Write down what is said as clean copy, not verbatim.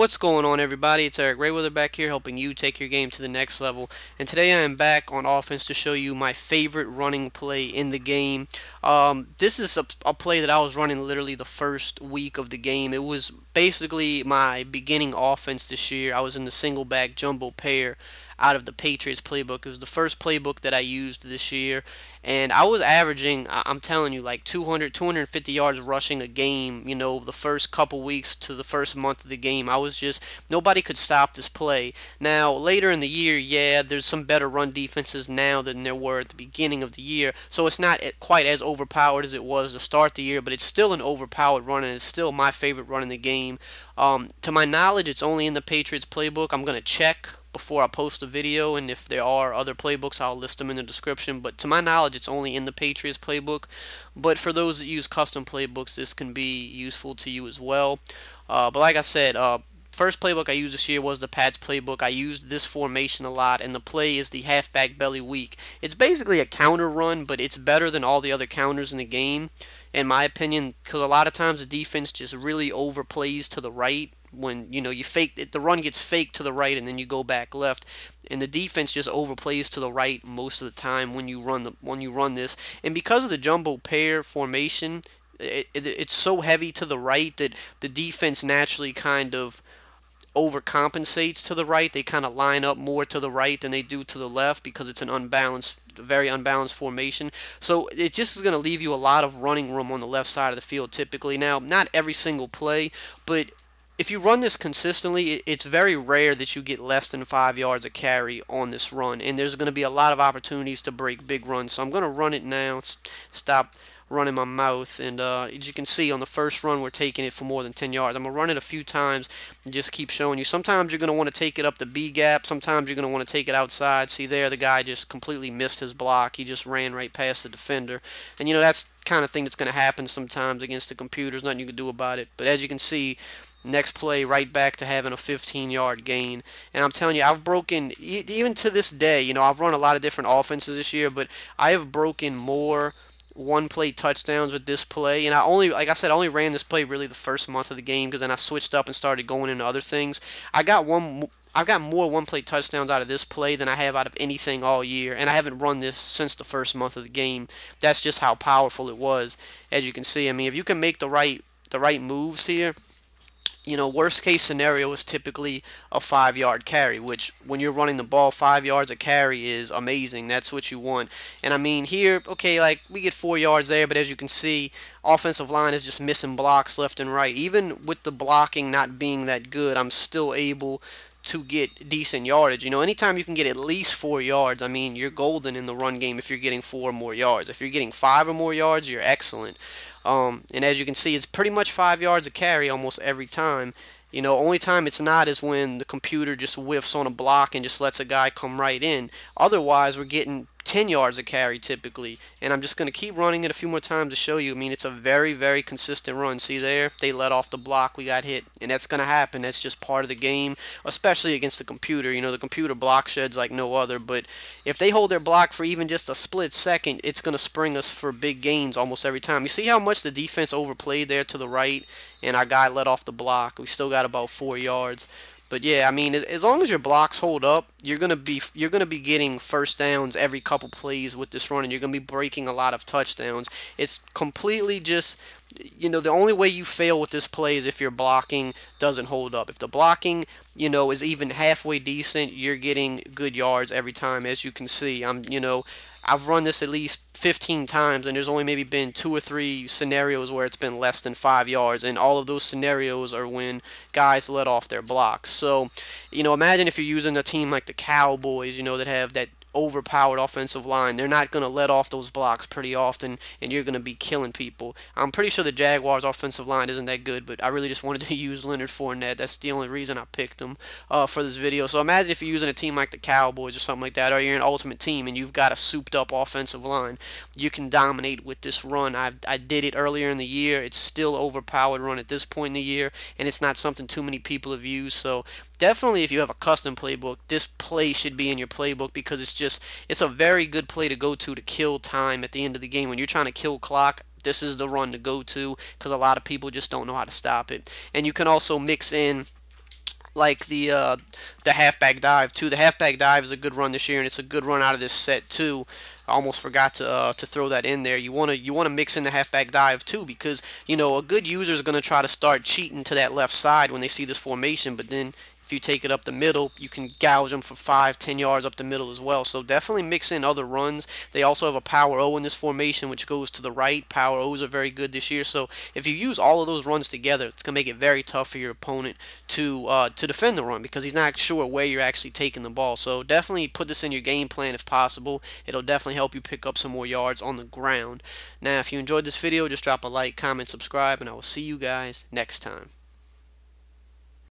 What's going on, everybody? It's EricRayweather back here helping you take your game to the next level. And today I am back on offense to show you my favorite running play in the game. This is a play that I was running literally the first week of the game. It was basically my beginning offense this year. I was in the single back jumbo pair out of the Patriots playbook. It was the first playbook that I used this year, and I was averaging, I'm telling you, like 200, 250 yards rushing a game, the first couple weeks to the first month of the game. Nobody could stop this play. Now, later in the year, yeah, there's some better run defenses now than there were at the beginning of the year, so it's not quite as overpowered as it was to start the year, but it's still an overpowered run, and it's still my favorite run in the game. To my knowledge, it's only in the Patriots playbook. I'm going to check before I post the video, and if there are other playbooks, I'll list them in the description. But to my knowledge, it's only in the Patriots playbook. But for those that use custom playbooks, this can be useful to you as well. But like I said, first playbook I used this year was the Pats playbook. I used this formation a lot, and the play is the halfback belly weak. It's basically a counter run, but it's better than all the other counters in the game, in my opinion, because a lot of times the defense just really overplays to the right. When you fake it, the run gets faked to the right, and then you go back left, and the defense just overplays to the right most of the time when you run this. And because of the jumbo pair formation, it's so heavy to the right that the defense naturally kind of overcompensates to the right. They kind of line up more to the right than they do to the left because it's an very unbalanced formation. So it just is going to leave you a lot of running room on the left side of the field typically. Now, not every single play, but if you run this consistently, it's very rare that you get less than 5 yards a carry on this run, and there's going to be a lot of opportunities to break big runs. So I'm going to run it now. Stop running my mouth, and as you can see on the first run, we're taking it for more than 10 yards. I'm going to run it a few times and just keep showing you. Sometimes you're going to want to take it up the B gap. Sometimes you're going to want to take it outside. See there, the guy just completely missed his block. He just ran right past the defender, and that's kind of thing that's going to happen sometimes against the computers. Nothing you can do about it. But as you can see, next play, right back to having a 15-yard gain. And I'm telling you, I've broken, even to this day, I've run a lot of different offenses this year, but I have broken more one-play touchdowns with this play. And like I said, I only ran this play really the first month of the game, because then I switched up and started going into other things. I've got more one-play touchdowns out of this play than I have out of anything all year, and I haven't run this since the first month of the game. That's just how powerful it was. As you can see, I mean, if you can make the right moves here, worst case scenario is typically a 5-yard carry, which when you're running the ball, 5 yards a carry is amazing. That's what you want. And I mean, here, okay, like we get 4 yards there, but as you can see, offensive line is just missing blocks left and right. Even with the blocking not being that good, I'm still able to get decent yardage. Anytime you can get at least 4 yards, I mean, you're golden in the run game if you're getting 4 or more yards. If you're getting 5 or more yards, you're excellent. And as you can see, it's pretty much 5 yards a carry almost every time. Only time it's not is when the computer just whiffs on a block and just lets a guy come right in. Otherwise, we're getting 10 yards a carry typically, and I'm just going to keep running it a few more times to show you. I mean, it's a very, very consistent run. See there? They let off the block, we got hit, and that's going to happen. That's just part of the game, especially against the computer. The computer block sheds like no other, but if they hold their block for even just a split second, it's going to spring us for big gains almost every time. You see how much the defense overplayed there to the right, and our guy let off the block. We still got about 4 yards. But yeah, I mean, as long as your blocks hold up, you're gonna be getting first downs every couple plays with this run, and you're gonna be breaking a lot of touchdowns. It's completely just, the only way you fail with this play is if your blocking doesn't hold up. If the blocking, is even halfway decent, you're getting good yards every time. As you can see, I've run this at least 15 times, and there's only maybe been 2 or 3 scenarios where it's been less than 5 yards, and all of those scenarios are when guys let off their blocks. So, imagine if you're using a team like the Cowboys, that have that overpowered offensive line. They're not going to let off those blocks pretty often, and you're going to be killing people. I'm pretty sure the Jaguars' offensive line isn't that good, but I really just wanted to use Leonard Fournette. That's the only reason I picked him for this video. So imagine if you're using a team like the Cowboys or something like that, or you're an ultimate team and you've got a souped-up offensive line. You can dominate with this run. I did it earlier in the year. It's still overpowered run at this point in the year, and it's not something too many people have used. So definitely, if you have a custom playbook, this play should be in your playbook, because it's a very good play to go to kill time at the end of the game. When you're trying to kill clock, this is the run to go to, because a lot of people just don't know how to stop it. And you can also mix in like the halfback dive too. The halfback dive is a good run this year, and it's a good run out of this set too. I almost forgot to throw that in there. You wanna mix in the halfback dive too, because a good user is gonna try to start cheating to that left side when they see this formation, but then if you take it up the middle, you can gouge them for 5, 10 yards up the middle as well. So definitely mix in other runs. They also have a power O in this formation, which goes to the right. Power O's are very good this year. So if you use all of those runs together, it's gonna make it very tough for your opponent to defend the run, because he's not sure where you're actually taking the ball. So definitely put this in your game plan if possible. It'll definitely help you pick up some more yards on the ground. Now, if you enjoyed this video, just drop a like, comment, subscribe, and I will see you guys next time.